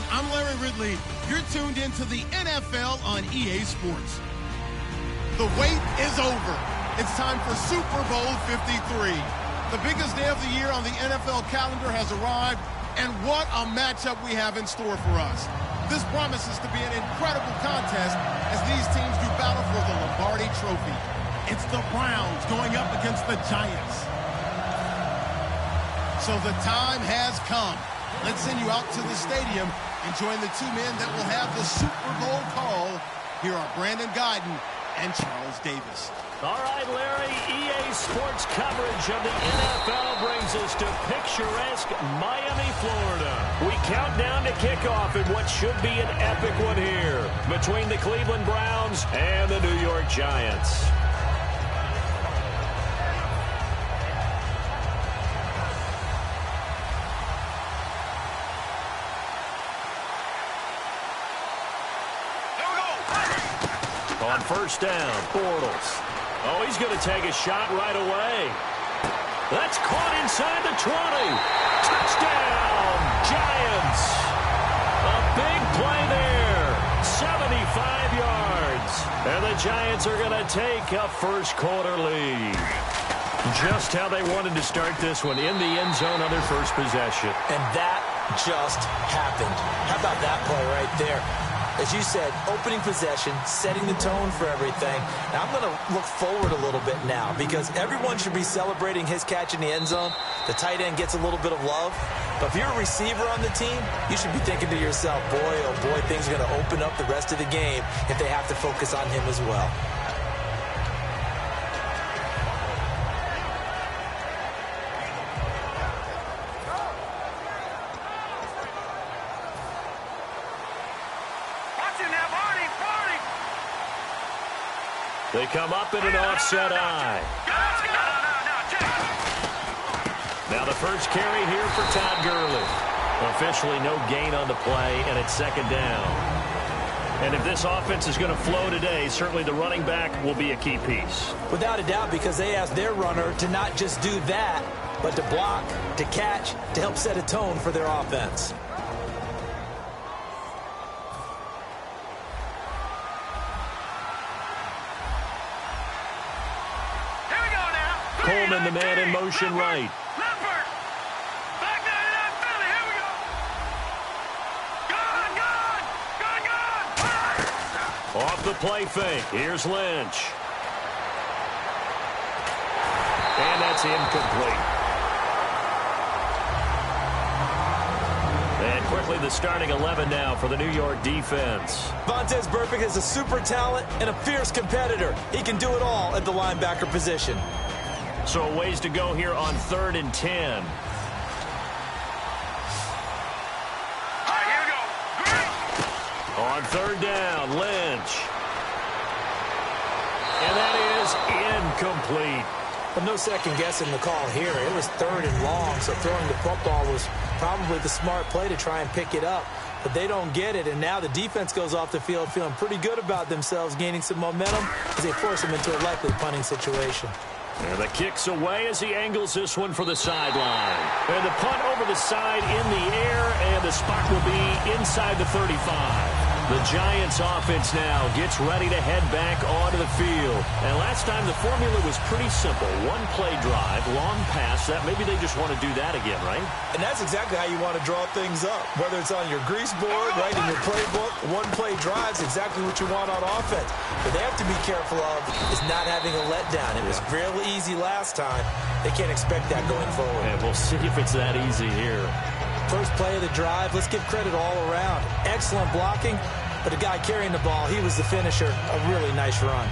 everyone. I'm Larry Ridley. You're tuned into the NFL on EA Sports. The wait is over. It's time for Super Bowl 53. The biggest day of the year on the NFL calendar has arrived, and what a matchup we have in store for us. This promises to be an incredible contest as these teams do battle for the Lombardi Trophy. It's the Browns going up against the Giants. So the time has come. Let's send you out to the stadium and join the two men that will have the Super Bowl call. Here are Brandon Guyton and Charles Davis. All right, Larry, EA Sports coverage of the NFL brings us to picturesque Miami, Florida. We count down to kickoff in what should be an epic one here between the Cleveland Browns and the New York Giants. On first down, Bortles. Oh, he's going to take a shot right away. That's caught inside the 20. Touchdown, Giants. A big play there. 75 yards. And the Giants are going to take a first quarter lead. Just how they wanted to start this one, in the end zone on their first possession. And that just happened. How about that play right there? As you said, opening possession, setting the tone for everything. Now, I'm going to look forward a little bit now because everyone should be celebrating his catch in the end zone. The tight end gets a little bit of love. But if you're a receiver on the team, you should be thinking to yourself, boy, oh boy, things are going to open up the rest of the game if they have to focus on him as well. They come up in an offset eye. Now the first carry here for Todd Gurley. Officially no gain on the play, and it's second down. And if this offense is going to flow today, certainly the running back will be a key piece. Without a doubt, because they asked their runner to not just do that, but to block, to catch, to help set a tone for their offense. Coleman, the man in motion right. Off the play fake. Here's Lynch. And that's incomplete. And quickly the starting 11 now for the New York defense. Vontaze Burfict is a super talent and a fierce competitor. He can do it all at the linebacker position. So a ways to go here on 3rd and 10. Here we go. On 3rd down, Lynch. And that is incomplete. But no second guessing the call here. It was 3rd and long, so throwing the football was probably the smart play to try and pick it up. But they don't get it, and now the defense goes off the field feeling pretty good about themselves, gaining some momentum as they force them into a likely punting situation. And the kick's away as he angles this one for the sideline. And the punt over the side in the air, and the spot will be inside the 35. The Giants offense now gets ready to head back onto the field. And last time the formula was pretty simple. One play drive, long pass. That maybe they just want to do that again, right? And that's exactly how you want to draw things up. Whether it's on your grease board, right, in your playbook, one play drive is exactly what you want on offense. But they have to be careful of is not having a letdown. It was real easy last time. They can't expect that going forward. And we'll see if it's that easy here. First play of the drive, let's give credit all around. Excellent blocking, but the guy carrying the ball, he was the finisher. A really nice run.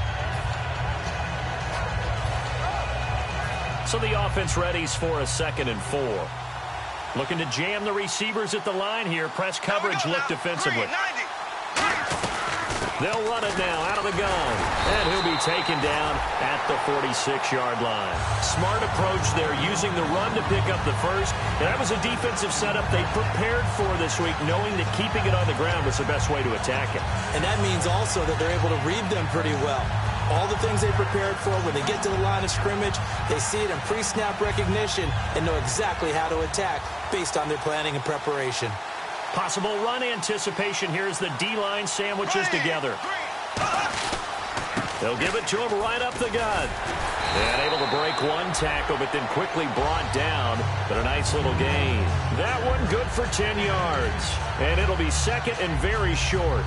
So the offense readies for a 2nd and 4. Looking to jam the receivers at the line here. Press coverage look defensively. They'll run it now out of the gun. And he'll be taken down at the 46-yard line. Smart approach there, using the run to pick up the first. And that was a defensive setup they prepared for this week, knowing that keeping it on the ground was the best way to attack it. And that means also that they're able to read them pretty well. All the things they prepared for, when they get to the line of scrimmage, they see it in pre-snap recognition and know exactly how to attack based on their planning and preparation. Possible run anticipation here as the D-line sandwiches together. They'll give it to him right up the gut. And able to break one tackle, but then quickly brought down. But a nice little gain. That one good for 10 yards. And it'll be second and very short.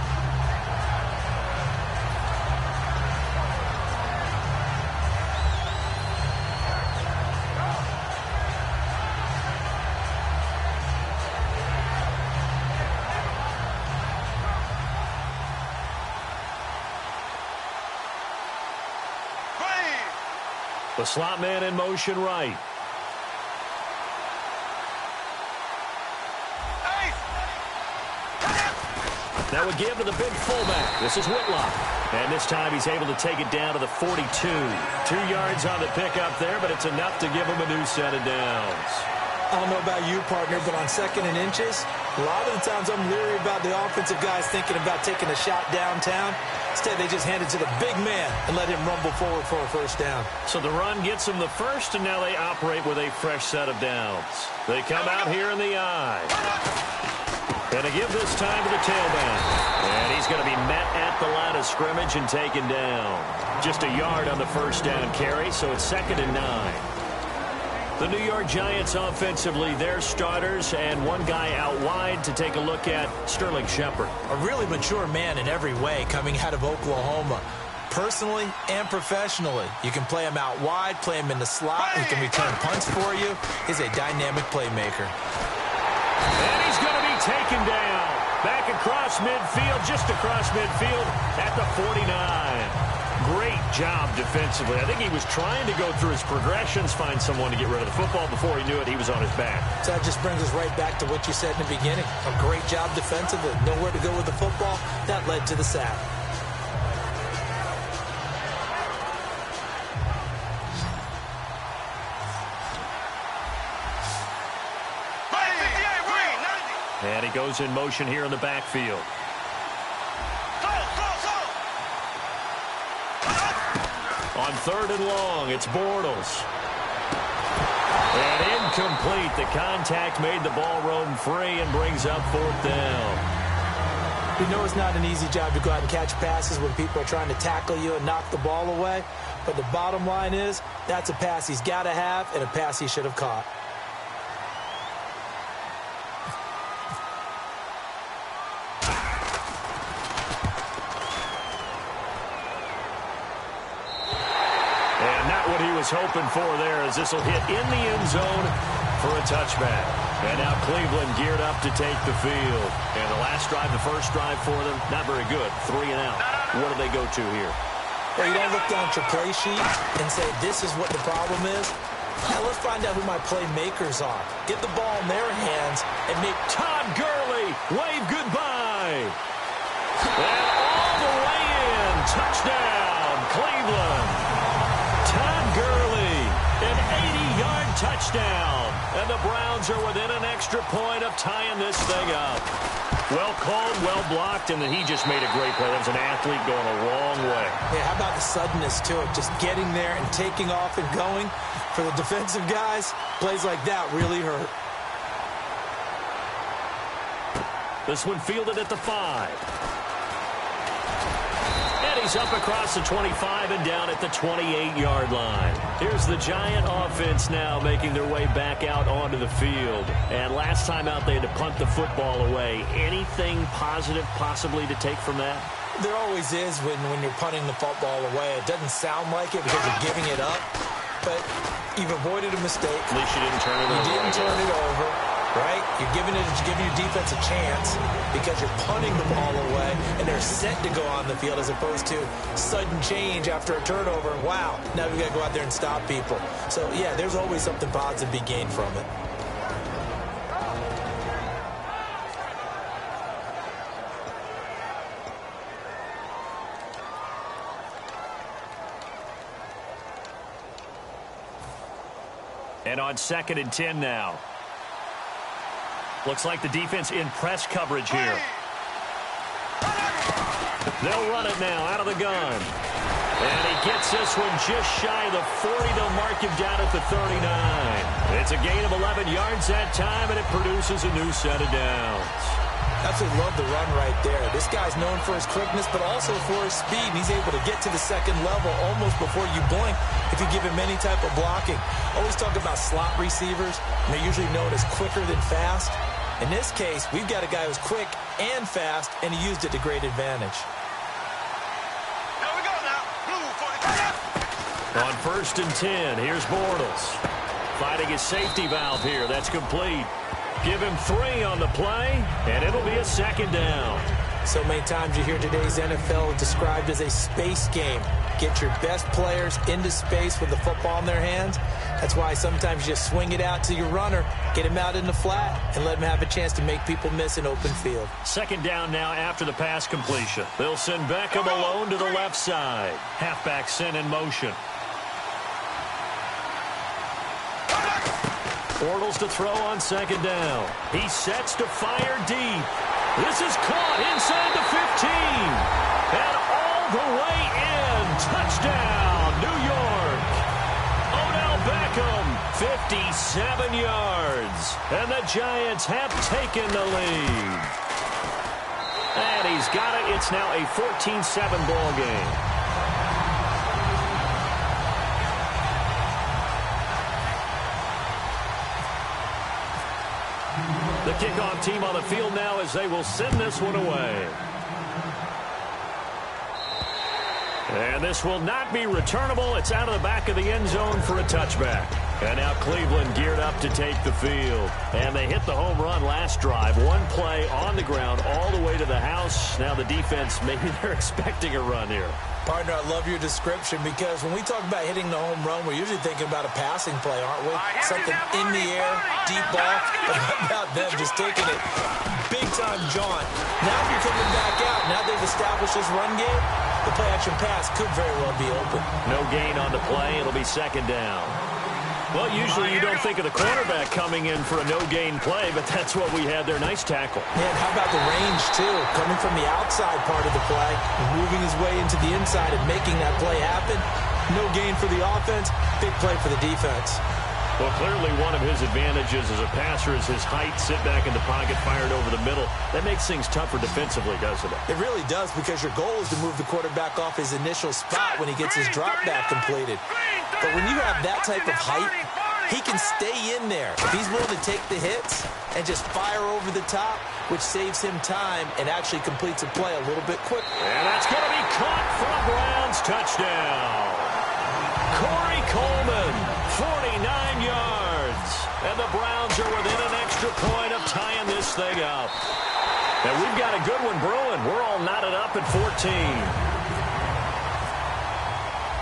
The slot man in motion right. That would give to the big fullback. This is Whitlock. And this time he's able to take it down to the 42. 2 yards on the pickup there, but it's enough to give him a new set of downs. I don't know about you, partner, but on 2nd and inches, a lot of the times I'm leery about the offensive guys thinking about taking a shot downtown. Instead, they just hand it to the big man and let him rumble forward for a first down. So the run gets them the first, and now they operate with a fresh set of downs. They come out here in the eye. And to give this time to the tailback. And he's going to be met at the line of scrimmage and taken down. Just a yard on the first down carry, so it's 2nd and 9. The New York Giants offensively, their starters, and one guy out wide to take a look at, Sterling Shepard. A really mature man in every way coming out of Oklahoma. Personally and professionally, you can play him out wide, play him in the slot, he can return punts for you. He's a dynamic playmaker. And he's going to be taken down. Back across midfield, just across midfield at the 49. Great job defensively. I think he was trying to go through his progressions, find someone to get rid of the football. Before he knew it, he was on his back. So that just brings us right back to what you said in the beginning. A great job defensively. Nowhere to go with the football. That led to the sack. And he goes in motion here in the backfield. On 3rd and long, it's Bortles. And incomplete. The contact made the ball roam free and brings up 4th down. We know it's not an easy job to go out and catch passes when people are trying to tackle you and knock the ball away. But the bottom line is, that's a pass he's got to have and a pass he should have caught. Hoping for there as this will hit in the end zone for a touchback. And now Cleveland geared up to take the field. And the last drive, the first drive for them, not very good. 3 and out. What do they go to here? Well, you don't look down at your play sheet and say, this is what the problem is. Now let's find out who my playmakers are. Get the ball in their hands and make Todd Gurley wave goodbye. And all the way in. Touchdown, Cleveland. Gurley, an 80-yard touchdown. And the Browns are within an extra point of tying this thing up. Well called, well blocked, and then he just made a great play. That was an athlete going a long way. Yeah, how about the suddenness to it? Just getting there and taking off and going. For the defensive guys, plays like that really hurt. This one fielded at the 5. He's up across the 25 and down at the 28-yard line. Here's the Giant offense now making their way back out onto the field. And last time out, they had to punt the football away. Anything positive possibly to take from that? There always is when you're punting the football away. It doesn't sound like it because you're giving it up, but you've avoided a mistake. At least you didn't turn it over. You didn't turn it over. Right? You're giving your defense a chance because you're punting the ball away and they're set to go on the field as opposed to sudden change after a turnover. Wow, now we've got to go out there and stop people. So, yeah, there's always something positive to be gained from it. And on 2nd and 10 now. Looks like the defense in press coverage here. They'll run it now out of the gun. And he gets this one just shy of the 40. They'll mark him down at the 39. It's a gain of 11 yards that time, and it produces a new set of downs. Absolutely love the run right there. This guy's known for his quickness, but also for his speed. And he's able to get to the second level almost before you blink if you give him any type of blocking. Always talk about slot receivers, and they're usually known as quicker than fast. In this case, we've got a guy who's quick and fast, and he used it to great advantage. Here we go now. Blue 45. On 1st and 10, here's Bortles. Fighting his safety valve here. That's complete. Give him 3 on the play, and it'll be a 2nd down. So many times you hear today's NFL described as a space game. Get your best players into space with the football in their hands. That's why sometimes you just swing it out to your runner, get him out in the flat, and let him have a chance to make people miss an open field. 2nd down now after the pass completion. They'll send Beckham alone to the left side. Halfback sent in motion. Bortles to throw on 2nd down. He sets to fire deep. This is caught inside the 15. And all the way in. Touchdown, New York. Odell Beckham, 57 yards. And the Giants have taken the lead. And he's got it. It's now a 14-7 ball game. The kickoff team on the field now as they will send this one away. And this will not be returnable. It's out of the back of the end zone for a touchback. And now Cleveland geared up to take the field. And they hit the home run last drive. One play on the ground all the way to the house. Now the defense, maybe they're expecting a run here. Partner, I love your description because when we talk about hitting the home run, we're usually thinking about a passing play, aren't we? Something in the air, deep ball. But how about them just taking it big-time jaunt? Now if you're coming back out, now they've established this run game, the play-action pass could very well be open. No gain on the play. It'll be 2nd down. Well, usually you don't think of the quarterback coming in for a no-gain play, but that's what we had there. Nice tackle. Man, how about the range, too? Coming from the outside part of the play, moving his way into the inside and making that play happen. No gain for the offense, big play for the defense. Well, clearly one of his advantages as a passer is his height, sit back in the pocket, fired over the middle. That makes things tougher defensively, doesn't it? It really does, because your goal is to move the quarterback off his initial spot when he gets his drop back completed. But when you have that type of height, he can stay in there. If he's willing to take the hits and just fire over the top, which saves him time and actually completes a play a little bit quicker. And that's going to be caught for a Browns touchdown. Corey Coleman, 49 yards. And the Browns are within an extra point of tying this thing up. And we've got a good one brewing. We're all knotted up at 14.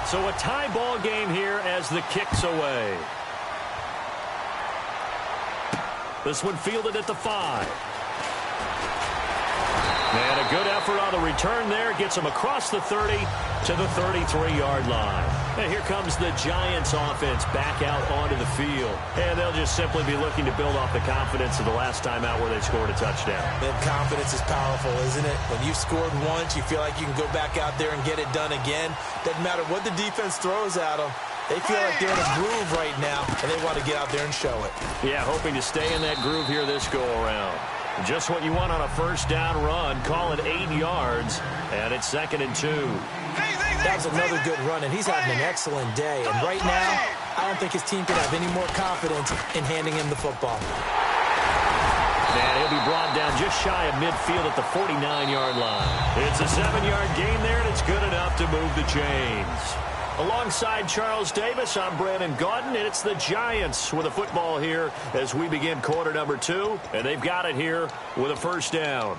So a tie ball game here as the kick's away. This one fielded at the 5. And a good effort on the return there. Gets him across the 30 to the 33-yard line. And here comes the Giants offense back out onto the field. And they'll just simply be looking to build off the confidence of the last time out where they scored a touchdown. And confidence is powerful, isn't it? When you've scored once, you feel like you can go back out there and get it done again. Doesn't matter what the defense throws at them. They feel like they're in a groove right now, and they want to get out there and show it. Yeah, hoping to stay in that groove here this go-around. Just what you want on a 1st down run. Call it 8 yards, and it's 2nd and 2. That was another good run, and he's having an excellent day. And right now, I don't think his team can have any more confidence in handing him the football. And he'll be brought down just shy of midfield at the 49-yard line. It's a 7-yard gain there, and it's good enough to move the chains. Alongside Charles Davis, I'm Brandon Gaudin, and it's the Giants with a football here as we begin quarter number 2, and they've got it here with a 1st down.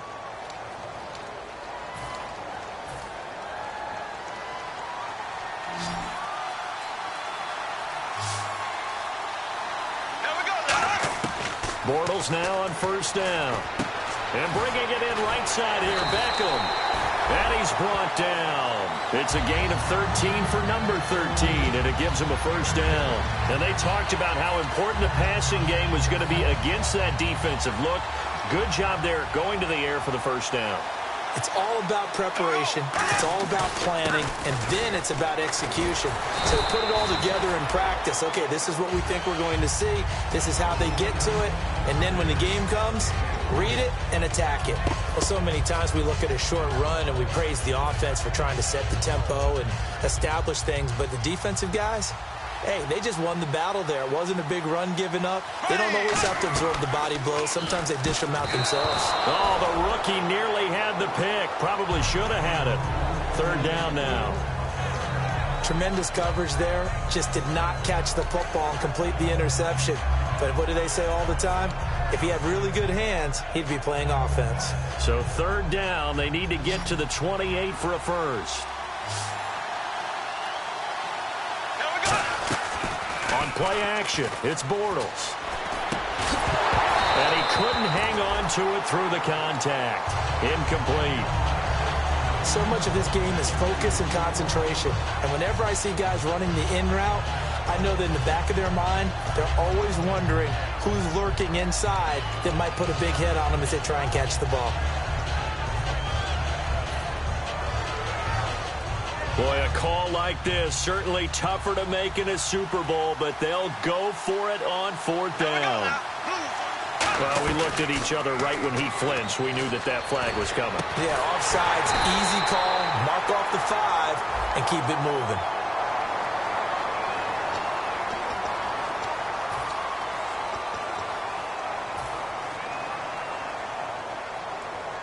Bortles now on 1st down. And bringing it in right side here, Beckham. And he's brought down. It's a gain of 13 for number 13, and it gives him a 1st down. And they talked about how important the passing game was going to be against that defensive look. Good job there going to the air for the 1st down. It's all about preparation. It's all about planning, and then it's about execution. So put it all together in practice. Okay, this is what we think we're going to see. This is how they get to it, And then when the game comes, read it and attack it. Well, so many times we look at a short run and we praise the offense for trying to set the tempo and establish things, but the defensive guys, hey, they just won the battle there. It wasn't a big run given up. They don't always have to absorb the body blows. Sometimes they dish them out themselves. Oh, the rookie nearly had the pick. Probably should have had it. Third down now. Tremendous coverage there. Just did not catch the football and complete the interception. But what do they say all the time? If he had really good hands, he'd be playing offense. So third down, they need to get to the 28 for a first. On play action, it's Bortles. And he couldn't hang on to it through the contact. Incomplete. So much of this game is focus and concentration. And whenever I see guys running the in route, I know that in the back of their mind, they're always wondering who's lurking inside that might put a big hit on them as they try and catch the ball. Boy, a call like this, certainly tougher to make in a Super Bowl, but they'll go for it on fourth down. Well, we looked at each other right when he flinched. We knew that that flag was coming. Yeah, offsides, easy call, mark off the 5, and keep it moving.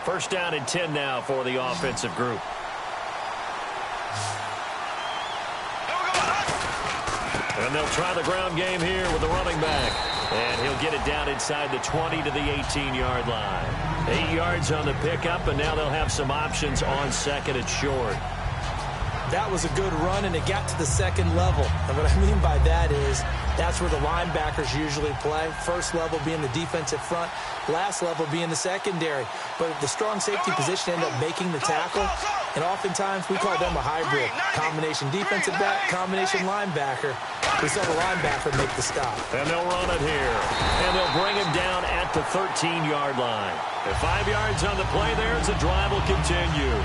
First down and 10 now for the offensive group. And they'll try the ground game here with the running back. And he'll get it down inside the 20 to the 18-yard line. 8 yards on the pickup, and now they'll have some options on second and short. That was a good run, and it got to the second level. And what I mean by that is that's where the linebackers usually play. First level being the defensive front, last level being the secondary. But the strong safety position ended up making the tackle, and oftentimes we call them a hybrid. Combination defensive back, combination linebacker. We saw the linebacker make the stop. And they'll run it here. And they'll bring him down at the 13-yard line. And 5 yards on the play there as the drive will continue.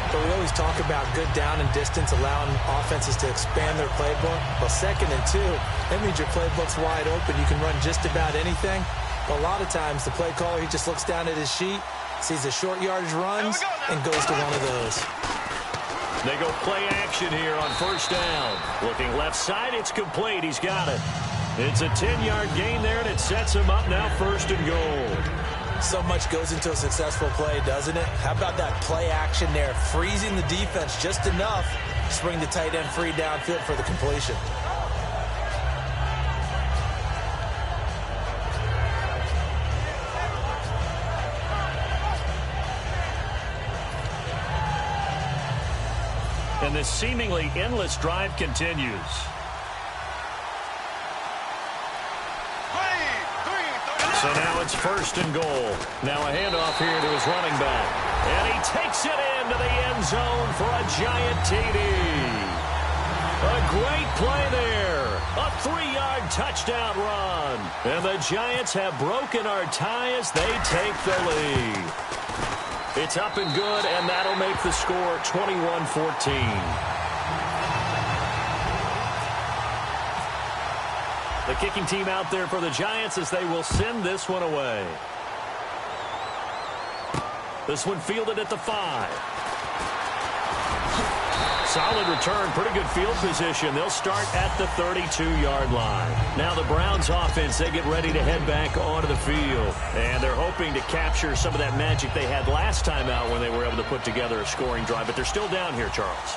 But we always talk about good down and distance, allowing offenses to expand their playbook. Well, 2nd and 2, that means your playbook's wide open. You can run just about anything. But a lot of times, the play caller, he just looks down at his sheet, sees the short yardage runs, and goes to one of those. They go play action here on first down. Looking left side, it's complete. He's got it. It's a 10-yard gain there, and it sets him up now 1st and goal. So much goes into a successful play, doesn't it? How about that play action there, freezing the defense just enough to bring the tight end free downfield for the completion. And this seemingly endless drive continues. So now it's 1st and goal. Now a handoff here to his running back. And he takes it into the end zone for a giant TD. A great play there. A 3-yard touchdown run. And the Giants have broken our tie as they take the lead. It's up and good, and that'll make the score 21-14. The kicking team out there for the Giants as they will send this one away. This one fielded at the 5. Solid return, pretty good field position. They'll start at the 32-yard line. Now the Browns offense, they get ready to head back onto the field. And they're hoping to capture some of that magic they had last time out when they were able to put together a scoring drive. But they're still down here, Charles.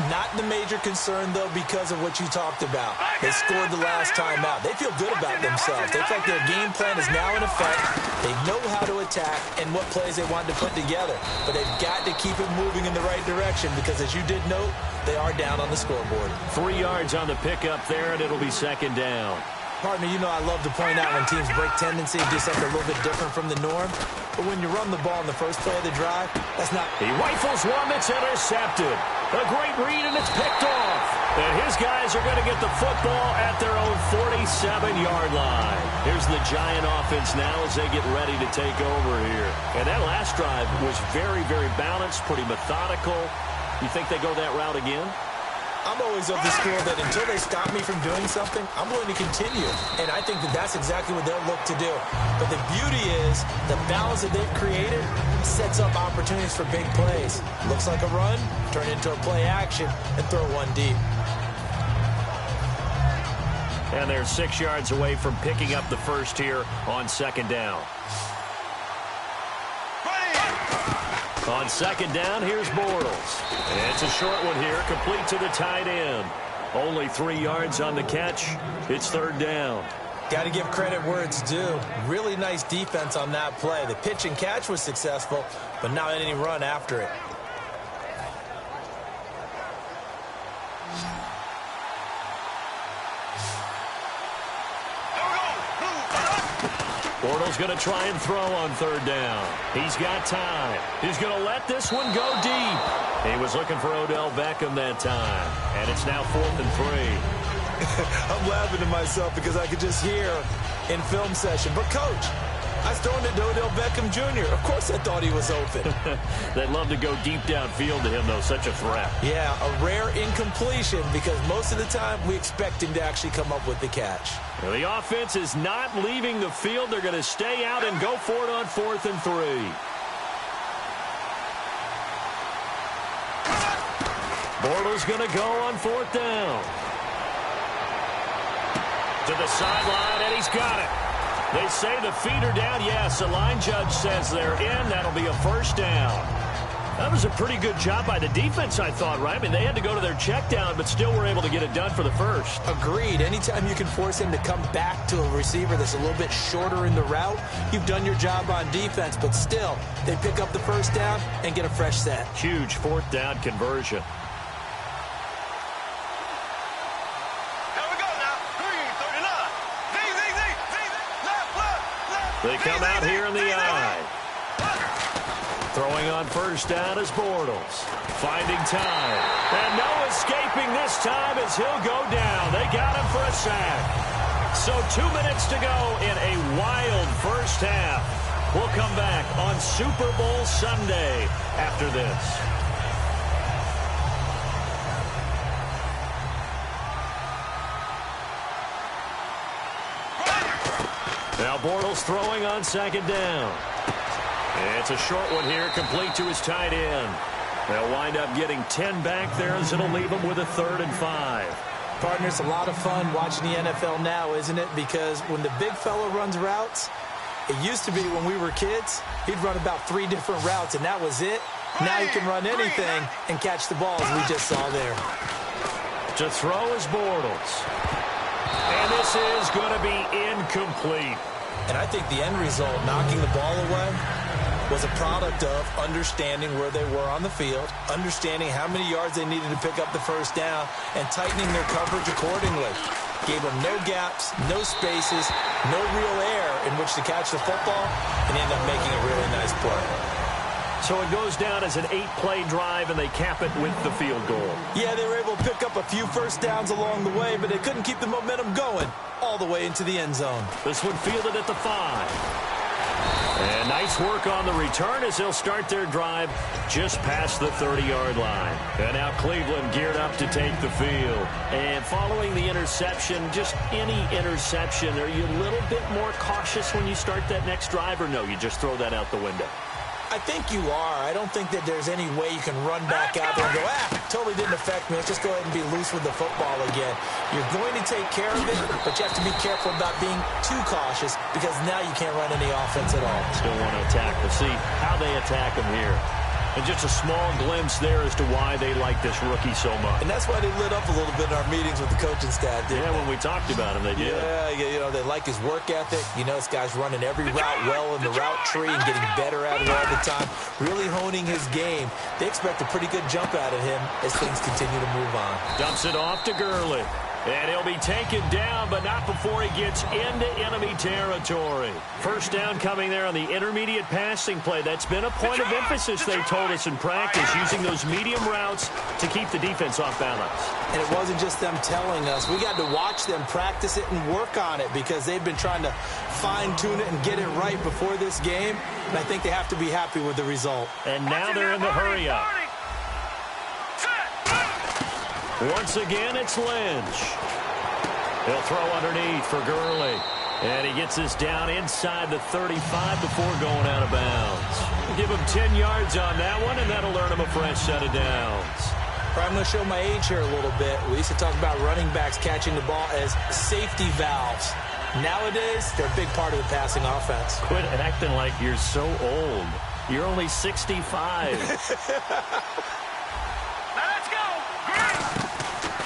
Not the major concern, though, because of what you talked about. They scored the last time out. They feel good about themselves. They feel like their game plan is now in effect. They know how to attack and what plays they want to put together. But they've got to keep it moving in the right direction because, as you did note, they are down on the scoreboard. 3 yards on the pickup there, and it'll be 2nd down. Partner, you know I love to point out when teams break tendency and do something a little bit different from the norm. But when you run the ball in the first play of the drive, that's not... He rifles one that's intercepted. A great read, and it's picked off. And his guys are going to get the football at their own 47-yard line. Here's the Giant offense now as they get ready to take over here. And that last drive was very, very balanced, pretty methodical. You think they go that route again? I'm always of the school that until they stop me from doing something, I'm going to continue. And I think that that's exactly what they'll look to do. But the beauty is the balance that they've created sets up opportunities for big plays. Looks like a run, turn into a play action, and throw one deep. And they're 6 yards away from picking up the first here on second down. On second down, here's Bortles. It's a short one here, complete to the tight end. Only 3 yards on the catch. It's third down. Got to give credit where it's due. Really nice defense on that play. The pitch and catch was successful, but not any run after it. Bortles going to try and throw on third down. He's got time. He's going to let this one go deep. He was looking for Odell Beckham that time, and it's now 4th and 3. I'm laughing to myself because I could just hear in film session, but Coach, I was throwing it to Odell Beckham Jr. Of course I thought he was open. They'd love to go deep downfield to him, though. Such a threat. Yeah, a rare incompletion because most of the time we expect him to actually come up with the catch. Well, the offense is not leaving the field. They're going to stay out and go for it on 4th and 3. Bortles going to go on 4th down. To the sideline, and he's got it. They say the feet are down. Yes, the line judge says they're in. That'll be a first down. That was a pretty good job by the defense, I thought, right? I mean, they had to go to their check down, but still were able to get it done for the first. Agreed. Anytime you can force him to come back to a receiver that's a little bit shorter in the route, you've done your job on defense, but still, they pick up the first down and get a fresh set. Huge 4th down conversion. They come out here in the eye. Throwing on first down is Bortles. Finding time. And no escaping this time as he'll go down. They got him for a sack. So 2 minutes to go in a wild first half. We'll come back on Super Bowl Sunday after this. Now Bortles throwing on second down. It's a short one here, complete to his tight end. They'll wind up getting 10 back there as it'll leave them with a 3rd and 5. Partner, it's a lot of fun watching the NFL now, isn't it? Because when the big fella runs routes, it used to be when we were kids, he'd run about 3 different routes, and that was it. Now he can run anything and catch the ball, as we just saw there. To throw is Bortles. And this is going to be incomplete. And I think the end result, knocking the ball away, was a product of understanding where they were on the field, understanding how many yards they needed to pick up the first down, and tightening their coverage accordingly. Gave them no gaps, no spaces, no real air in which to catch the football, and ended up making a really nice play. So it goes down as an 8-play drive, and they cap it with the field goal. Yeah, they were able to pick up a few first downs along the way, but they couldn't keep the momentum going all the way into the end zone. This one fielded at the 5. And nice work on the return as they'll start their drive just past the 30-yard line. And now Cleveland geared up to take the field. And following the interception, just any interception, are you a little bit more cautious when you start that next drive, or no, you just throw that out the window? I think you are. I don't think that there's any way you can run back out there and go, totally didn't affect me. Let's just go ahead and be loose with the football again. You're going to take care of it, but you have to be careful about being too cautious because now you can't run any offense at all. Still want to attack. We'll see how they attack him here. And just a small glimpse there as to why they like this rookie so much. And that's why they lit up a little bit in our meetings with the coaching staff, didn't they? When we talked about him, they did. Yeah, you know, they like his work ethic. You know, this guy's running every route well in the route tree and getting better at it all the time, really honing his game. They expect a pretty good jump out of him as things continue to move on. Dumps it off to Gurley. And he'll be taken down, but not before he gets into enemy territory. First down coming there on the intermediate passing play. That's been a point of emphasis, they told us in practice, using those medium routes to keep the defense off balance. And it wasn't just them telling us. We got to watch them practice it and work on it because they've been trying to fine-tune it and get it right before this game. And I think they have to be happy with the result. And now they're in the hurry-up. Once again, it's Lynch. He'll throw underneath for Gurley. And he gets this down inside the 35 before going out of bounds. Give him 10 yards on that one, and that'll earn him a fresh set of downs. I'm going to show my age here a little bit. We used to talk about running backs catching the ball as safety valves. Nowadays, they're a big part of the passing offense. Quit acting like you're so old. You're only 65.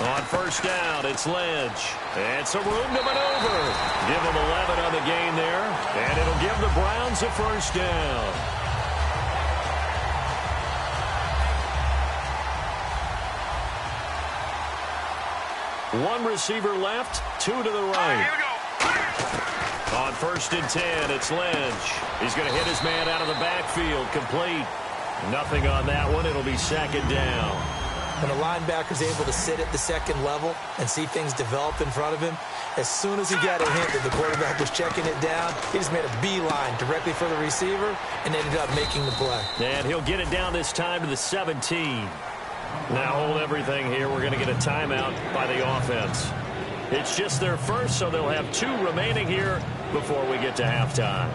On first down, it's Lynch. And some room to maneuver. Give them 11 on the gain there. And it'll give the Browns a first down. One receiver left, two to the right. On first and 10, it's Lynch. He's going to hit his man out of the backfield, complete. Nothing on that one. It'll be second down. When a linebacker's able to sit at the second level and see things develop in front of him, as soon as he got a hint that the quarterback was checking it down, he just made a beeline directly for the receiver and ended up making the play. And he'll get it down this time to the 17. Now hold everything here. We're going to get a timeout by the offense. It's just their first, so they'll have 2 remaining here before we get to halftime.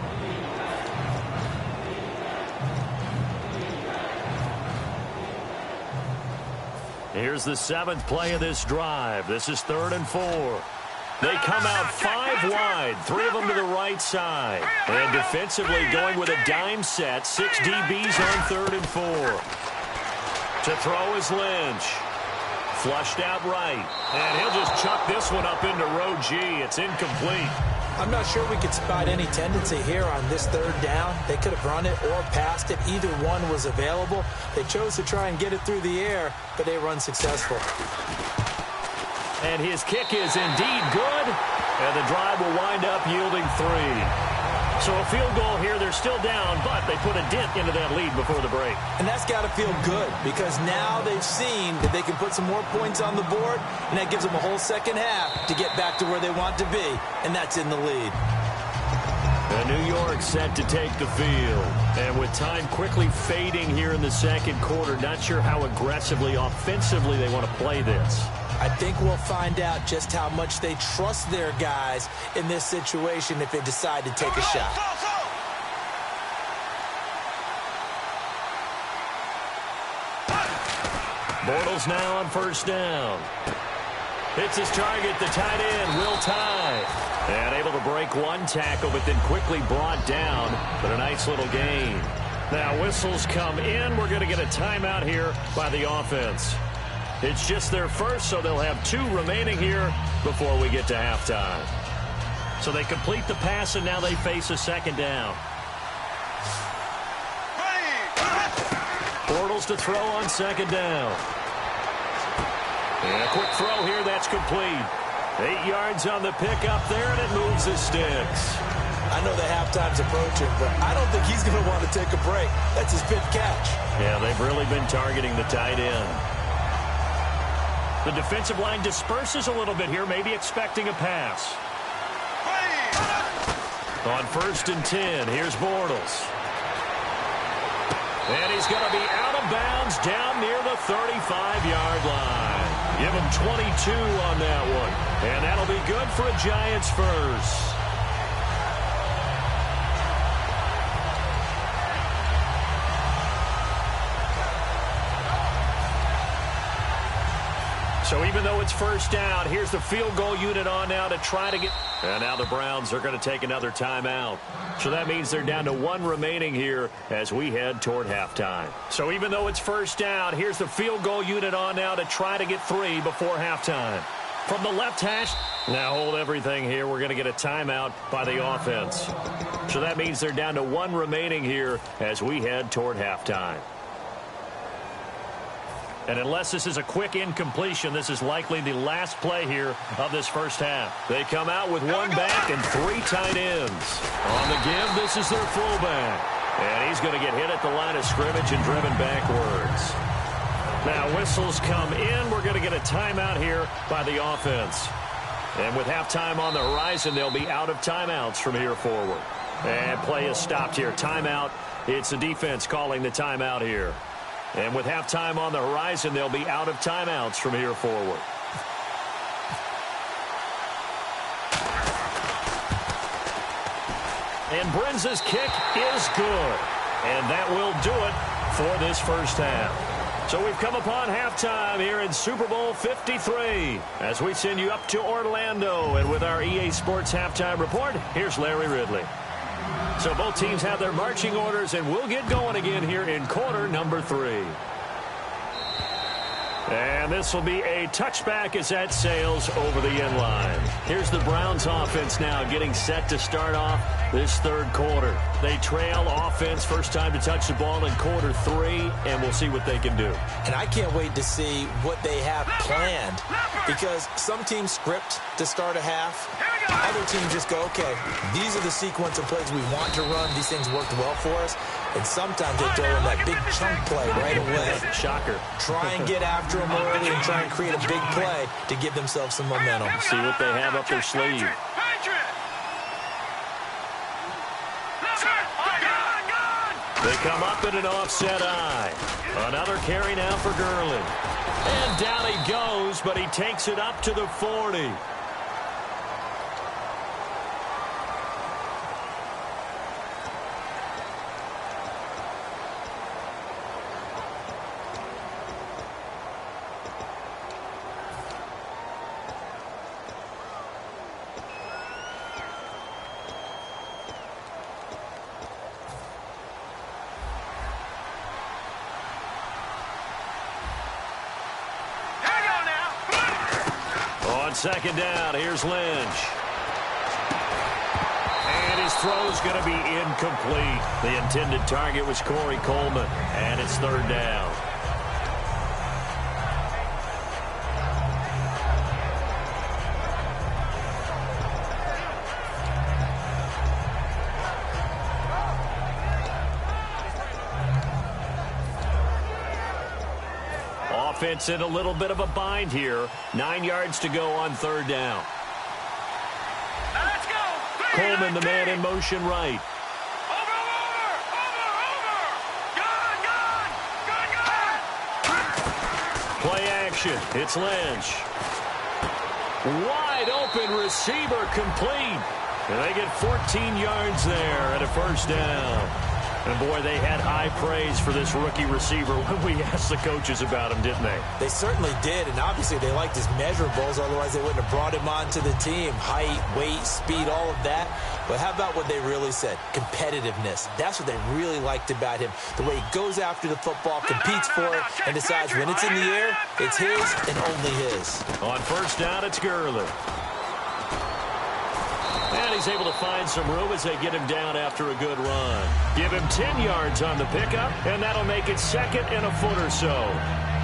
Here's the 7th play of this drive. This is 3rd and 4. They come out 5 wide, 3 of them to the right side. And defensively going with a dime set, 6 DBs on 3rd and 4. To throw is Lynch. Flushed out right. And he'll just chuck this one up into row G. It's incomplete. I'm not sure we could spot any tendency here on this 3rd down. They could have run it or passed it. Either one was available. They chose to try and get it through the air, but they were unsuccessful. And his kick is indeed good. And the drive will wind up yielding 3. So a field goal here. They're still down, but they put a dent into that lead before the break. And that's got to feel good because now they've seen that they can put some more points on the board, and that gives them a whole second half to get back to where they want to be, and that's in the lead. And New York set to take the field. And with time quickly fading here in the second quarter, not sure how aggressively, offensively they want to play this. I think we'll find out just how much they trust their guys in this situation if they decide to take a shot. Bortles now on first down. Hits his target, the tight end, Will Tye. And able to break one tackle, but then quickly brought down. But a nice little gain. Now whistles come in. We're going to get a timeout here by the offense. It's just their first, so they'll have 2 remaining here before we get to halftime. So they complete the pass, and now they face a second down. Bortles to throw on second down. And a quick throw here, that's complete. 8 yards on the pickup there, and it moves the sticks. I know the halftime's approaching, but I don't think he's going to want to take a break. That's his 5th catch. Yeah, they've really been targeting the tight end. The defensive line disperses a little bit here, maybe expecting a pass. On first and 10, here's Bortles. And he's going to be out of bounds down near the 35-yard line. Give him 22 on that one. And that'll be good for a Giants first. So even though it's first down, here's the field goal unit on now to try to get... And now the Browns are going to take another timeout. So that means they're down to 1 remaining here as we head toward halftime. So even though it's first down, here's the field goal unit on now to try to get 3 before halftime. From the left hash, now hold everything here. We're going to get a timeout by the offense. So that means they're down to 1 remaining here as we head toward halftime. And unless this is a quick incompletion, this is likely the last play here of this first half. They come out with 1 back and 3 tight ends. On the give, this is their fullback. And he's going to get hit at the line of scrimmage and driven backwards. Now whistles come in. We're going to get a timeout here by the offense. And with halftime on the horizon, they'll be out of timeouts from here forward. And play is stopped here. Timeout. It's the defense calling the timeout here. And with halftime on the horizon, they'll be out of timeouts from here forward. And Brenza's kick is good. And that will do it for this first half. So we've come upon halftime here in Super Bowl 53 as we send you up to Orlando. And with our EA Sports halftime report, here's Larry Ridley. So both teams have their marching orders, and we'll get going again here in quarter number 3. And this will be a touchback as that sails over the end line. Here's the Browns offense now getting set to start off this third quarter. They trail offense, first time to touch the ball in quarter 3, and we'll see what they can do. And I can't wait to see what they have planned, because some teams script to start a half. Other teams just go, okay, these are the sequence of plays we want to run. These things worked well for us. And sometimes they throw in that big chunk play right away. Shocker. Try and get after them early and try and create a big play to give themselves some momentum. See what they have up their sleeve. They come up in an offset eye. Another carry now for Gurley. And down he goes, but he takes it up to the 40. Second down, here's Lynch. And his throw's going to be incomplete. The intended target was Corey Coleman, and it's third down. Offense in a little bit of a bind here. 9 yards to go on third down. Let's go. Coleman, the man in motion right. Over. Gone. Play action. It's Lynch. Wide open receiver complete. And they get 14 yards there at a first down. And, boy, they had high praise for this rookie receiver when we asked the coaches about him, didn't they? They certainly did, and obviously they liked his measurables. Otherwise, they wouldn't have brought him onto the team. Height, weight, speed, all of that. But how about what they really said? Competitiveness. That's what they really liked about him. The way he goes after the football, competes for it, and decides when it's in the air, it's his and only his. On first down, it's Gurley. And he's able to find some room as they get him down after a good run. Give him 10 yards on the pickup, and that'll make it second and a foot or so.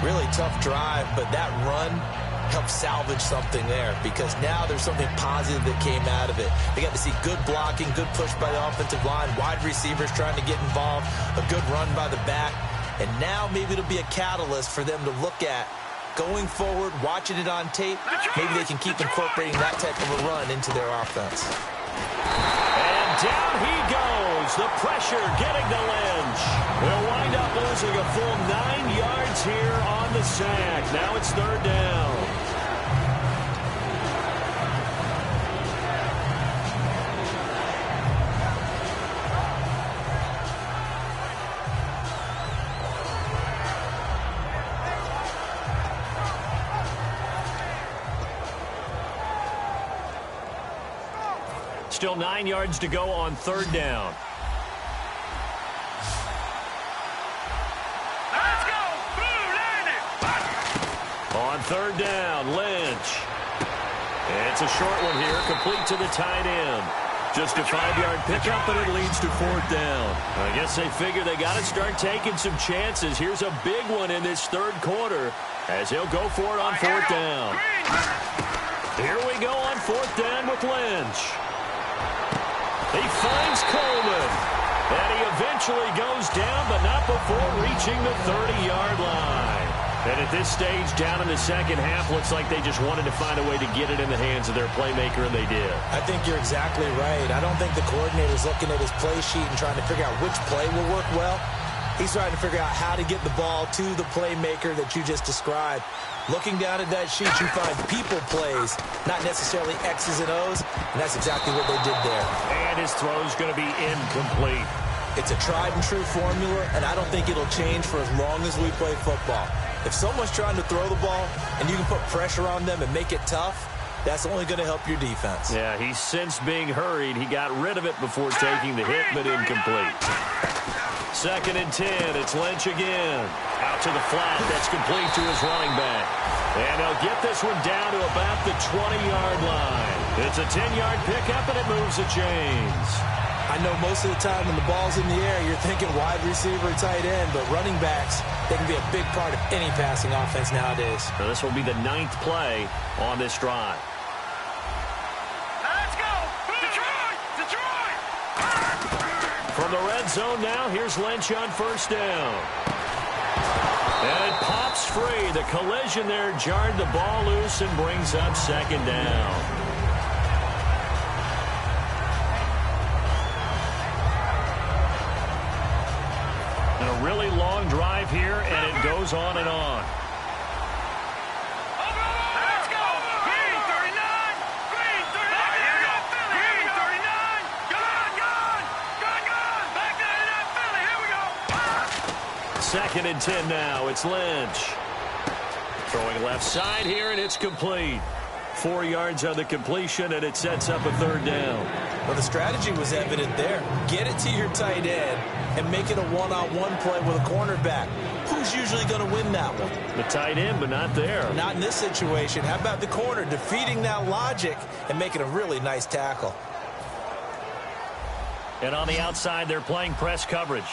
Really tough drive, but that run helped salvage something there, because now there's something positive that came out of it. They got to see good blocking, good push by the offensive line, wide receivers trying to get involved, a good run by the back, and now maybe it'll be a catalyst for them to look at going forward, watching it on tape. Maybe they can keep incorporating that type of a run into their offense. And down he goes. The pressure getting to Lynch. We'll wind up losing a full 9 yards here on the sack. Now it's third down. Still 9 yards to go on third down. Let's go. Blue landed. On third down, Lynch. It's a short one here, complete to the tight end. Just a 5-yard pickup, and it leads to fourth down. I guess they figure they got to start taking some chances. Here's a big one in this third quarter as he'll go for it on fourth down. Here we go on fourth down with Lynch. He finds Coleman, and he eventually goes down, but not before reaching the 30-yard line. And at this stage, down in the second half, looks like they just wanted to find a way to get it in the hands of their playmaker, and they did. I think you're exactly right. I don't think the coordinator's looking at his play sheet and trying to figure out which play will work well. He's trying to figure out how to get the ball to the playmaker that you just described. Looking down at that sheet, you find people plays, not necessarily X's and O's, and that's exactly what they did there. And his throw's going to be incomplete. It's a tried-and-true formula, and I don't think it'll change for as long as we play football. If someone's trying to throw the ball and you can put pressure on them and make it tough, that's only going to help your defense. Yeah, he's since being hurried. He got rid of it before taking the hit, but incomplete. 2nd and 10. It's Lynch again. Out to the flat. That's complete to his running back. And he'll get this one down to about the 20-yard line. It's a 10-yard pickup, and it moves the chains. I know most of the time when the ball's in the air, you're thinking wide receiver, tight end, but running backs, they can be a big part of any passing offense nowadays. So this will be the 9th play on this drive. Let's go! Detroit! Detroit! From the red zone now, here's Lynch on 1st down. And it pops free. The collision there jarred the ball loose and brings up 2nd down. And a really long drive here, and it goes on and on. Let's go! Green 39! Green 39! Here we go! Green 39! Gone! Gone! Gone! Gone! Back to that Philly! Here we go! 2nd and 10 now. It's Lynch. Throwing left side here, and it's complete. 4 yards on the completion, and it sets up a 3rd down. Well, the strategy was evident there. Get it to your tight end and make it a one-on-one play with a cornerback. Who's usually going to win that one? The tight end, but not there. Not in this situation. How about the corner defeating that logic and making a really nice tackle? And on the outside, they're playing press coverage.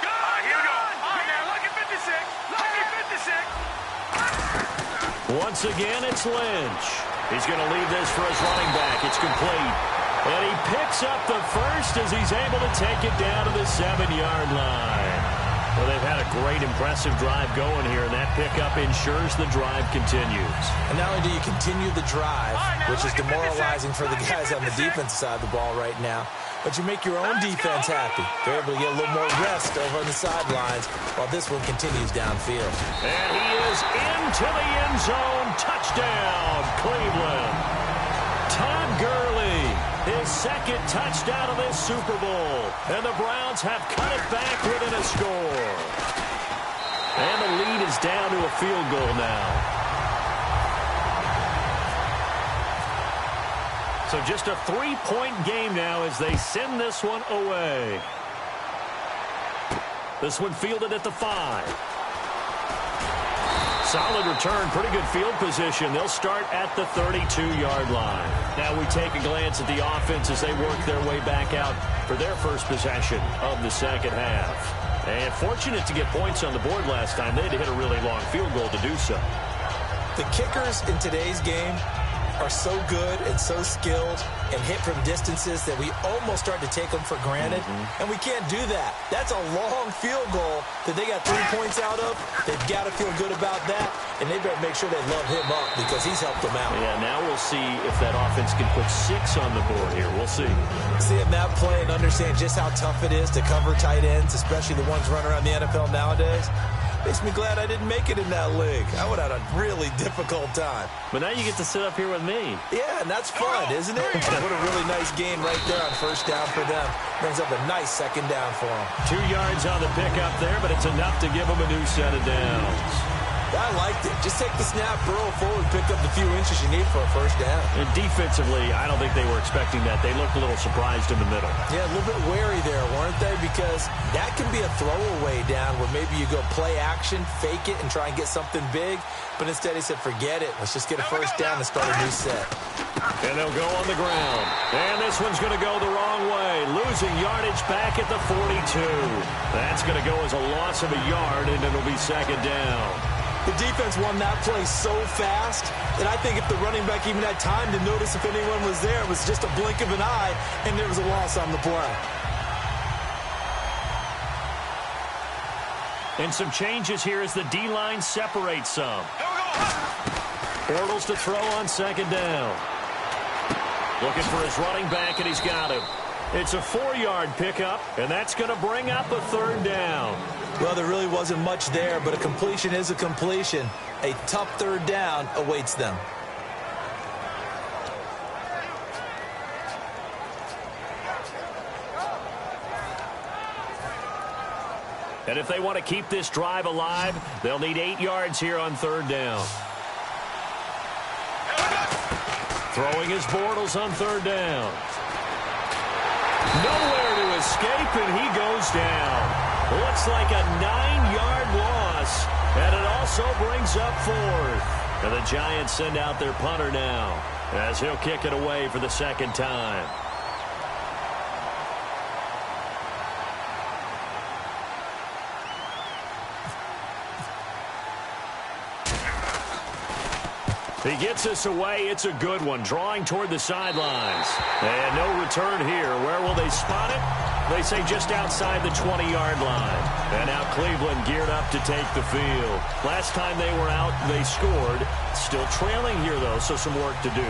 Here we go! All right, now look at 56! Look at 56! Once again, it's Lynch. He's going to leave this for his running back. It's complete. And he picks up the first as he's able to take it down to the 7-yard line. Well, they've had a great, impressive drive going here, and that pickup ensures the drive continues. And not only do you continue the drive, which is demoralizing for the guys on the defensive side of the ball right now, but you make your own defense happy. They're able to get a little more rest over on the sidelines while this one continues downfield. And he is into the end zone. Touchdown, Cleveland. Todd Gurley, his 2nd touchdown of this Super Bowl. And the Browns have cut it back within a score. And the lead is down to a field goal now. So just a 3-point game now as they send this one away. This one fielded at the 5. Solid return, pretty good field position. They'll start at the 32-yard line. Now we take a glance at the offense as they work their way back out for their first possession of the 2nd half. And fortunate to get points on the board last time. They had to hit a really long field goal to do so. The kickers in today's game are so good and so skilled and hit from distances that we almost start to take them for granted. And we can't do that. That's a long field goal that they got 3 points out of. They've got to feel good about that, and they better make sure they love him up because he's helped them out. Yeah, now we'll see if that offense can put 6 on the board here. We'll see. Seeing that play and understand just how tough it is to cover tight ends, especially the ones running around the NFL nowadays, makes me glad I didn't make it in that league. I would have had a really difficult time. But now you get to sit up here with me. Yeah, and that's fun, isn't it? What a really nice game right there on 1st down for them. Brings up a nice 2nd down for them. 2 yards on the pickup there, but it's enough to give them a new set of downs. I liked it. Just take the snap, burrow forward, pick up the few inches you need for a 1st down. And defensively, I don't think they were expecting that. They looked a little surprised in the middle. Yeah, a little bit wary there, weren't they? Because that can be a throwaway down where maybe you go play action, fake it, and try and get something big. But instead he said, forget it. Let's just get a 1st down and start a new set. And they'll go on the ground. And this one's going to go the wrong way. Losing yardage back at the 42. That's going to go as a loss of a yard, and it'll be 2nd down. The defense won that play so fast that I think if the running back even had time to notice if anyone was there, it was just a blink of an eye, and there was a loss on the play. And some changes here as the D-line separates some. Bortles to throw on 2nd down. Looking for his running back, and he's got him. It's a 4-yard pickup, and that's going to bring up a third down. Well, there really wasn't much there, but a completion is a completion. A tough third down awaits them. And if they want to keep this drive alive, they'll need 8 yards here on third down. Throwing his Bortles on third down. Nowhere to escape, and he goes down. Looks like a 9-yard loss, and it also brings up fourth. And the Giants send out their punter now, as he'll kick it away for the second time. He gets us away. It's a good one, drawing toward the sidelines. And no return here. Where will they spot it? They say just outside the 20-yard line. And now Cleveland geared up to take the field. Last time they were out, they scored. Still trailing here, though, so some work to do.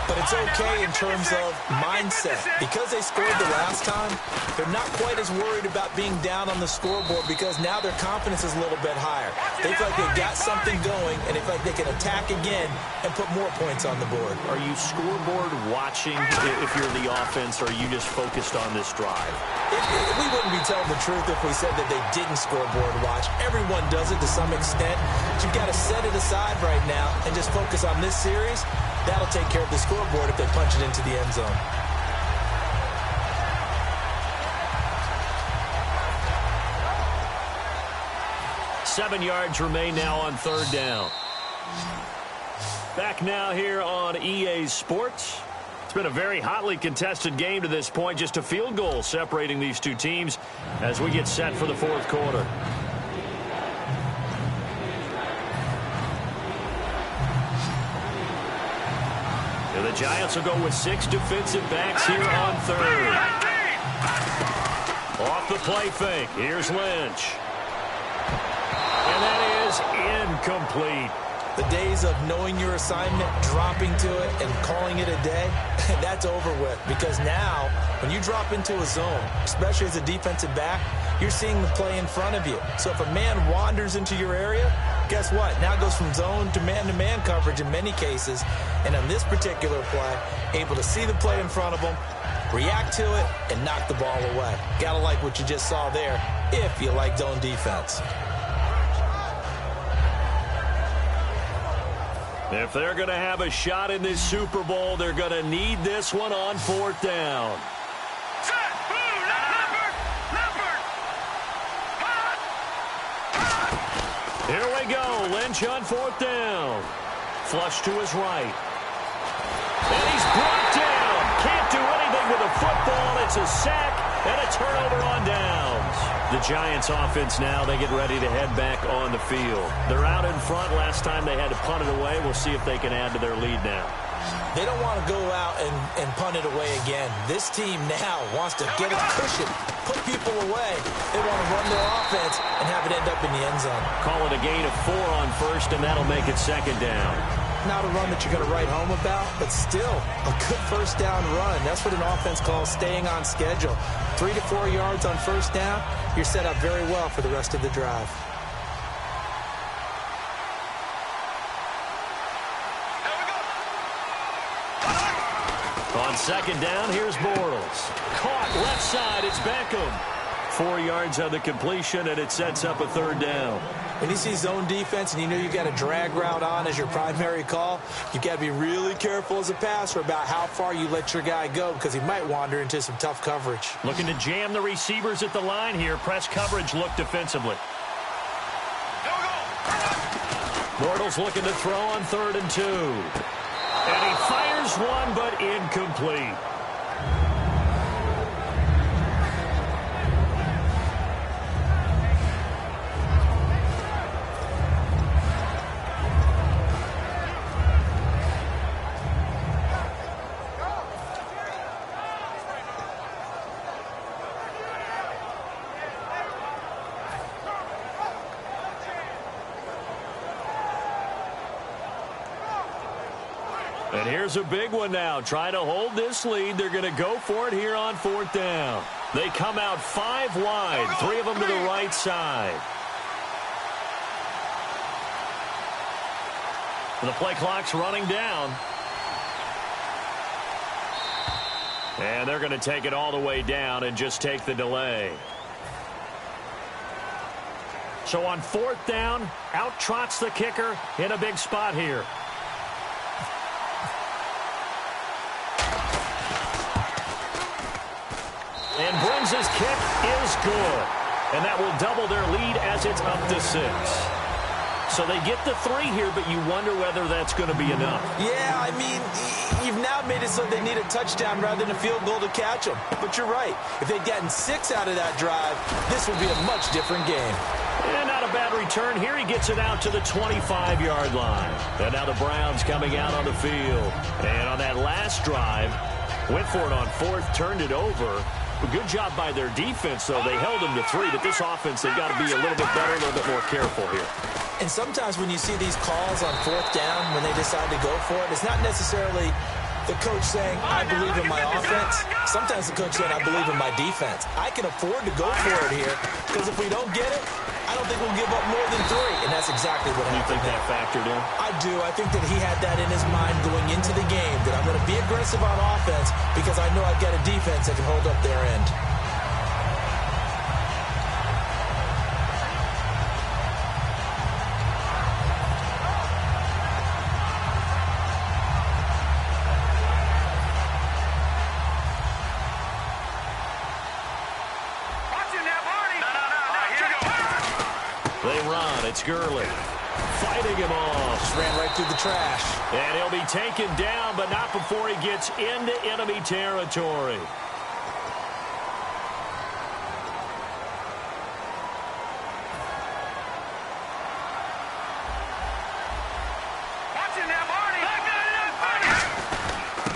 But it's okay in terms of mindset. Because they scored the last time, they're not quite as worried about being down on the scoreboard because now their confidence is a little bit higher. They feel like they've got something going, and they feel like they can attack again and put more points on the board. Are you scoreboard watching if you're the offense, or are you just focused on this drive? We wouldn't be telling the truth if we said that they didn't scoreboard watch. Everyone does it to some extent. But you've got to set it aside right now and just focus on this series. That'll take care of the scoreboard if they punch it into the end zone. Seven yards remain now on third down. Back now here on EA Sports. It's been a very hotly contested game to this point. Just a field goal separating these two teams as we get set for the fourth quarter. And the Giants will go with 6 defensive backs here on third. Off the play fake. Here's Lynch. And that is incomplete. The days of knowing your assignment, dropping to it, and calling it a day, that's over with. Because now, when you drop into a zone, especially as a defensive back, you're seeing the play in front of you. So if a man wanders into your area, guess what? Now it goes from zone to man coverage in many cases. And on this particular play, able to see the play in front of him, react to it, and knock the ball away. Gotta like what you just saw there, if you like zone defense. If they're going to have a shot in this Super Bowl, they're going to need this one on fourth down. Here we go. Lynch on fourth down. Flush to his right. And he's brought down. Can't do anything with a football. It's a sack and a turnover on downs. The Giants offense now, they get ready to head back on the field. They're out in front. Last time they had to punt it away. We'll see if they can add to their lead now. They don't want to go out and punt it away again. This team now wants to get a cushion, put people away. They want to run their offense and have it end up in the end zone. Call it a gain of 4 on first, and that'll make it second down. Not a run that you're going to write home about, but still a good first down run. That's what an offense calls staying on schedule. 3 to 4 yards on first down, you're set up very well for the rest of the drive. On second down, here's Bortles. Caught left side, it's Beckham. 4 yards on the completion, and it sets up a third down. When you see zone defense and you know you've got a drag route on as your primary call, you've got to be really careful as a passer about how far you let your guy go because he might wander into some tough coverage. Looking to jam the receivers at the line here. Press coverage look defensively. Bortles looking to throw on 3rd and 2. And he fires one, but incomplete. And here's a big one now. Trying to hold this lead. They're going to go for it here on 4th down. They come out 5 wide. 3 of them to the right side. The play clock's running down. And they're going to take it all the way down and just take the delay. So on 4th down, out trots the kicker in a big spot here. And brings his kick is good. And that will double their lead as it's up to 6. So they get the 3 here, but you wonder whether that's going to be enough. Yeah, I mean, you've now made it so they need a touchdown rather than a field goal to catch them. But you're right. If they'd gotten 6 out of that drive, this would be a much different game. And not a bad return here. He gets it out to the 25-yard line. And now the Browns coming out on the field. And on that last drive, went for it on 4th, turned it over. A good job by their defense, though. They held them to 3, but this offense, they've got to be a little bit better, a little bit more careful here. And sometimes when you see these calls on 4th down, when they decide to go for it, it's not necessarily the coach saying, I believe in my offense. Sometimes the coach saying, I believe in my defense. I can afford to go for it here, because if we don't get it, I don't think we'll give up more than 3. And that's exactly what happened. You think that factored in? I do. I think that he had that in his mind going into the game, that I'm going to be aggressive on offense because I know I've got a defense that can hold up their end. It's Gurley fighting him off. Just ran right through the trash. And he'll be taken down, but not before he gets into enemy territory.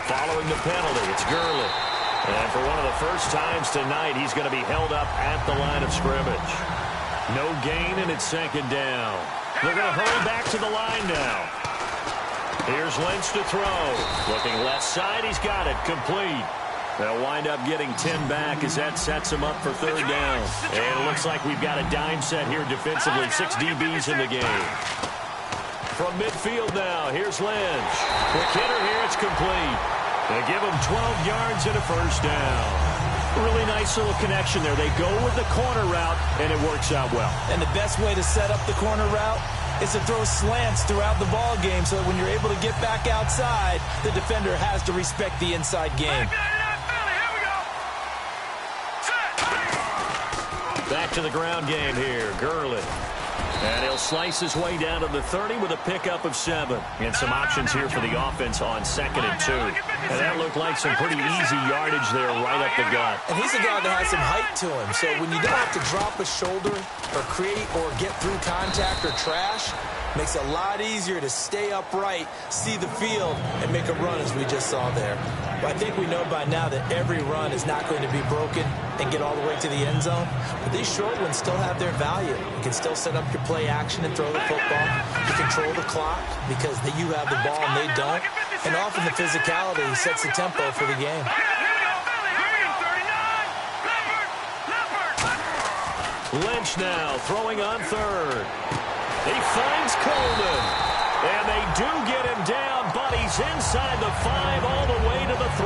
Following the penalty, it's Gurley. And for one of the first times tonight, he's going to be held up at the line of scrimmage. No gain, and it's 2nd down. They're going to hurry back to the line now. Here's Lynch to throw. Looking left side, he's got it. Complete. They'll wind up getting 10 back as that sets him up for 3rd down. And it looks like we've got a dime set here defensively. 6 DBs in the game. From midfield now, here's Lynch. Quick hitter here, it's complete. They give him 12 yards and a 1st down. Really nice little connection there. They go with the corner route, and it works out well. And the best way to set up the corner route is to throw slants throughout the ball game so that when you're able to get back outside, the defender has to respect the inside game. Back to the ground game here. Gurley. And he'll slice his way down to the 30 with a pickup of 7. And some options here for the offense on 2nd and 2. And that looked like some pretty easy yardage there right up the gut. And he's a guy that has some height to him. So when you don't have to drop a shoulder or create or get through contact or trash, makes it a lot easier to stay upright, see the field, and make a run as we just saw there. But I think we know by now that every run is not going to be broken and get all the way to the end zone. But these short ones still have their value. You can still set up your play action and throw the football. You control the clock because you have the ball and they don't. And often the physicality sets the tempo for the game. Lynch now throwing on 3rd. He finds Coleman. And they do get him down, but he's inside the 5 all the way to the 3.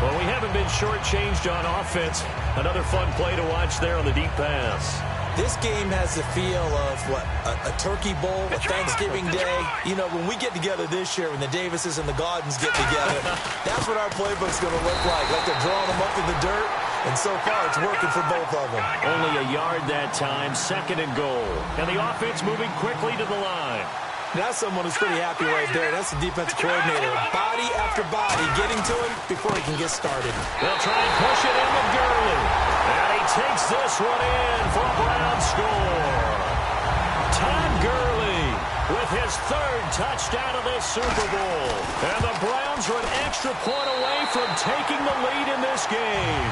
Well, we haven't been shortchanged on offense. Another fun play to watch there on the deep pass. This game has the feel of, what, a turkey bowl, a Thanksgiving Day. You know, when we get together this year, when the Davises and the Gaudens get together, that's what our playbook's going to look like they're drawing them up in the dirt. And so far, it's working for both of them. Only a yard that time, 2nd and goal. And the offense moving quickly to the line. That's someone who's pretty happy right there. That's the defensive coordinator. Body after body getting to him before he can get started. They'll try and push it in with Gurley. And he takes this one in for a Brown score. Todd Gurley with his 3rd touchdown of this Super Bowl. And the Browns are an extra point away from taking the lead in this game.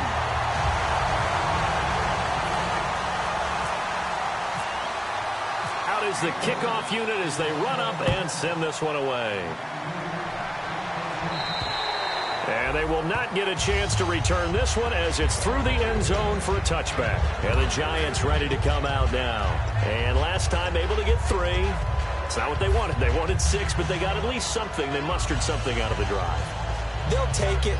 Out is the kickoff unit as they run up and send this one away. And they will not get a chance to return this one as it's through the end zone for a touchback. And the Giants ready to come out now. And last time able to get 3. It's not what they wanted. They wanted 6, but they got at least something. They mustered something out of the drive. They'll take it.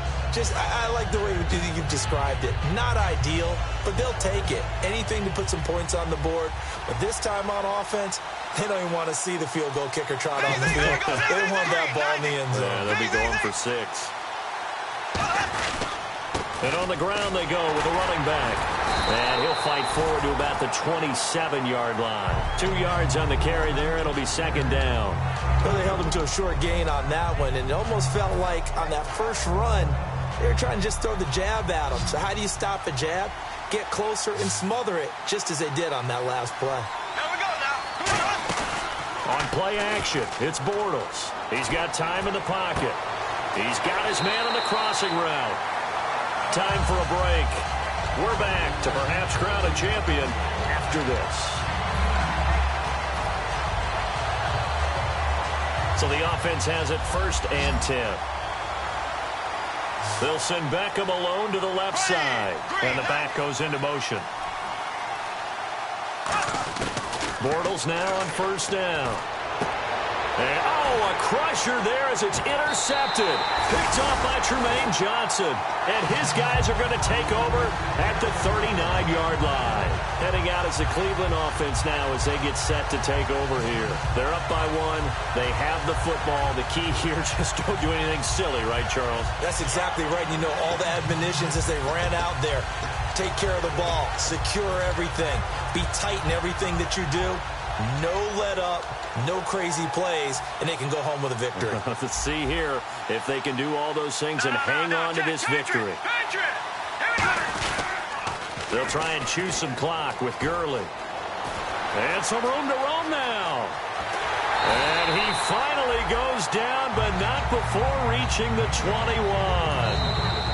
I like the way you've described it. Not ideal, but they'll take it. Anything to put some points on the board. But this time on offense, they don't even want to see the field goal kicker trot on the field. They want that ball in the end zone. Yeah, they'll be going for 6. And on the ground they go with a running back. And he'll fight forward to about the 27-yard line. 2 yards on the carry there. It'll be second down. Well, they held him to a short gain on that one, and it almost felt like on that first run, they were trying to just throw the jab at him. So how do you stop a jab? Get closer and smother it, just as they did on that last play. Here we go now. On play action, it's Bortles. He's got time in the pocket. He's got his man on the crossing route. Time for a break. We're back to perhaps crown a champion after this. So the offense has it 1st and 10. They'll send Beckham alone to the left side. And the back goes into motion. Bortles now on 1st down. And, a crusher there as it's intercepted. Picked off by Tremaine Johnson. And his guys are going to take over at the 39-yard line. Heading out as the Cleveland offense now as they get set to take over here. They're up by 1. They have the football. The key here, just don't do anything silly, right, Charles? That's exactly right. You know, all the admonitions as they ran out there. Take care of the ball. Secure everything. Be tight in everything that you do. No let up, no crazy plays, and they can go home with a victory. Let's see here if they can do all those things and hang on to this victory. They'll try and chew some clock with Gurley. And some room to roam now. And he finally goes down, but not before reaching the 21.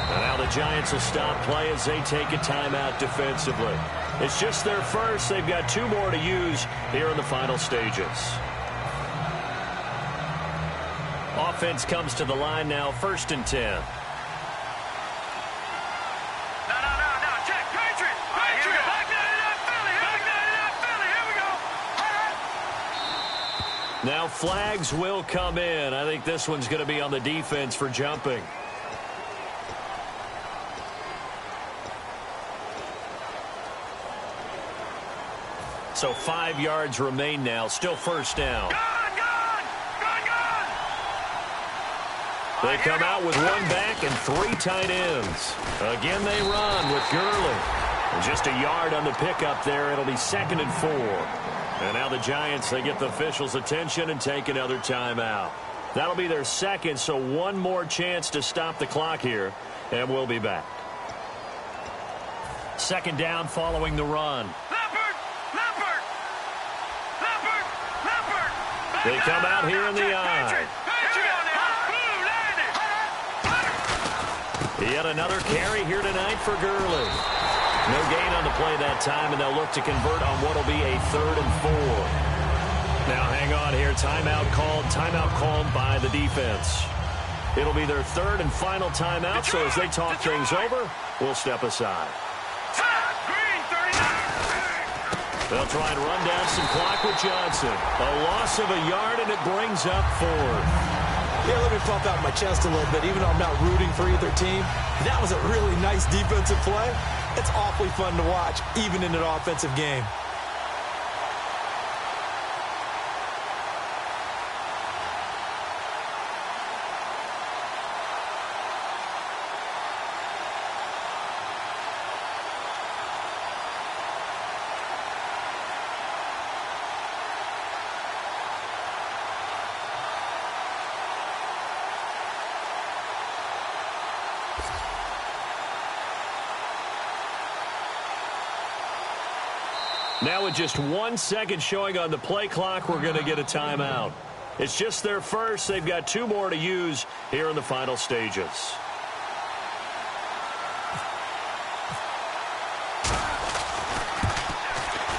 And now the Giants will stop play as they take a timeout defensively. It's just their first. They've got 2 more to use here in the final stages. Offense comes to the line now, 1st and 10. No. Check. Patriot. Back to Philly. Here we go. Now flags will come in. I think this one's going to be on the defense for jumping. So 5 yards remain now. Still 1st down. Gone. They come out with 1 back and 3 tight ends. Again, they run with Gurley. And just a yard on the pickup there. It'll be 2nd and 4. And now the Giants, they get the officials' attention and take another timeout. That'll be their 2nd, so 1 more chance to stop the clock here. And we'll be back. 2nd down following the run. They come out here in the eye. Yet another carry here tonight for Gurley. No gain on the play that time, and they'll look to convert on what will be a 3rd and 4. Now hang on here. Timeout called by the defense. It'll be their 3rd and final timeout, so as they talk things over, we'll step aside. They'll try and run down some clock with Johnson. A loss of a yard, and it brings up 4th. Yeah, let me pump out my chest a little bit. Even though I'm not rooting for either team, that was a really nice defensive play. It's awfully fun to watch, even in an offensive game. Now with just 1 second showing on the play clock, we're going to get a timeout. It's just their first. They've got 2 more to use here in the final stages.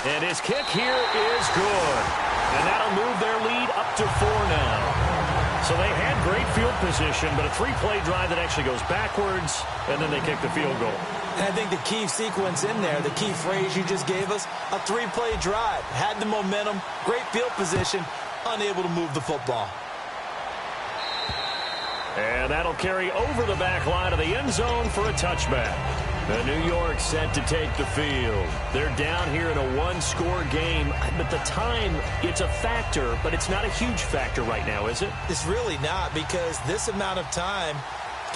And his kick here is good. And that'll move their lead up to 4 now. So they had great field position, but a 3-play drive that actually goes backwards, and then they kick the field goal. And I think the key sequence in there, the key phrase you just gave us, a 3-play drive. Had the momentum, great field position, unable to move the football. And that'll carry over the back line of the end zone for a touchback. The New York set to take the field. They're down here in a one-score game. But the time, it's a factor, but it's not a huge factor right now, is it? It's really not, because this amount of time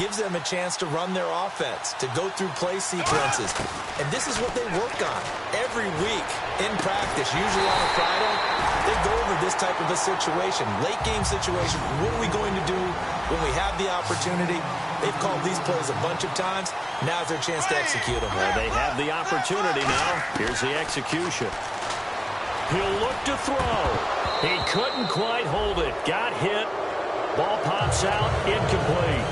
gives them a chance to run their offense, to go through play sequences. And this is what they work on every week in practice, usually on a Friday. They go over this type of a situation, late game situation. What are we going to do when we have the opportunity? They've called these plays a bunch of times. Now's their chance to execute them. Well, they have the opportunity now. Here's the execution. He'll look to throw. He couldn't quite hold it. Got hit. Ball pops out. Incomplete.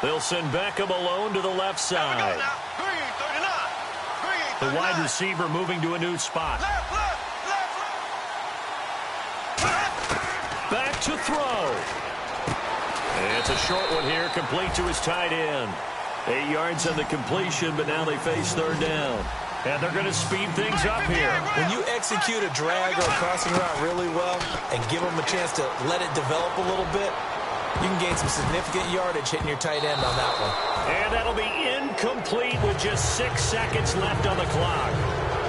They'll send Beckham alone to the left side. The wide receiver moving to a new spot. Back to throw. It's a short one here, complete to his tight end. 8 yards on the completion, but now they face third down. And they're going to speed things up here. When you execute a drag or a crossing route really well and give them a chance to let it develop a little bit, you can gain some significant yardage hitting your tight end on that one. And that'll be incomplete with just 6 seconds left on the clock.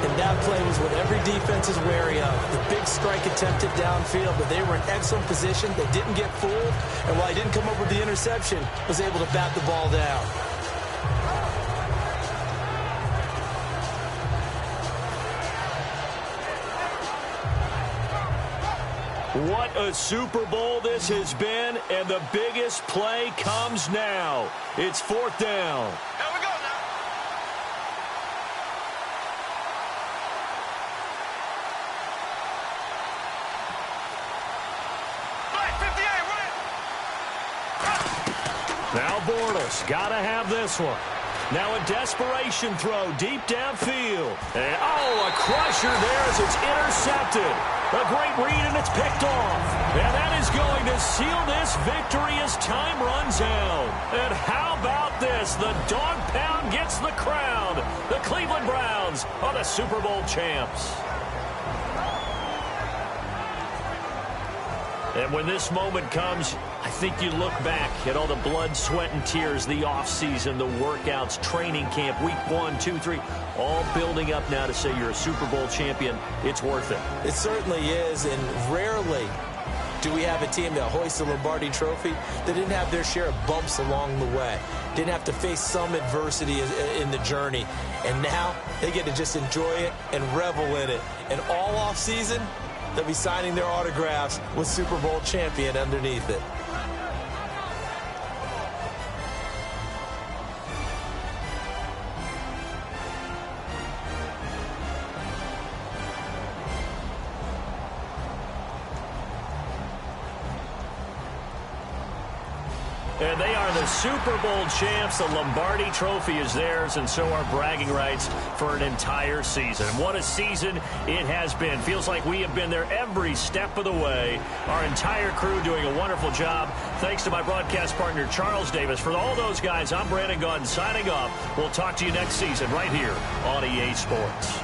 And that play was what every defense is wary of. The big strike attempted downfield, but they were in excellent position. They didn't get fooled. And while he didn't come up with the interception, was able to bat the ball down. What a Super Bowl this has been, and the biggest play comes now. It's fourth down. Here we go now. Right, 58, right. Now Bortles, got to have this one. Now a desperation throw deep downfield. And, a crusher there as it's intercepted. A great read, and it's picked off. And that is going to seal this victory as time runs out. And how about this? The dog pound gets the crown. The Cleveland Browns are the Super Bowl champs. And when this moment comes, I think you look back at all the blood, sweat, and tears, the offseason, the workouts, training camp, week 1, 2, 3, all building up now to say you're a Super Bowl champion. It's worth it. It certainly is, and rarely do we have a team that hoists the Lombardi Trophy that didn't have their share of bumps along the way, didn't have to face some adversity in the journey, and now they get to just enjoy it and revel in it. And all offseason, they'll be signing their autographs with Super Bowl champion underneath it. And they are the Super Bowl champs. The Lombardi Trophy is theirs, and so are bragging rights for an entire season. What a season it has been. Feels like we have been there every step of the way. Our entire crew doing a wonderful job. Thanks to my broadcast partner, Charles Davis. For all those guys, I'm Brandon Gaudin signing off. We'll talk to you next season right here on EA Sports.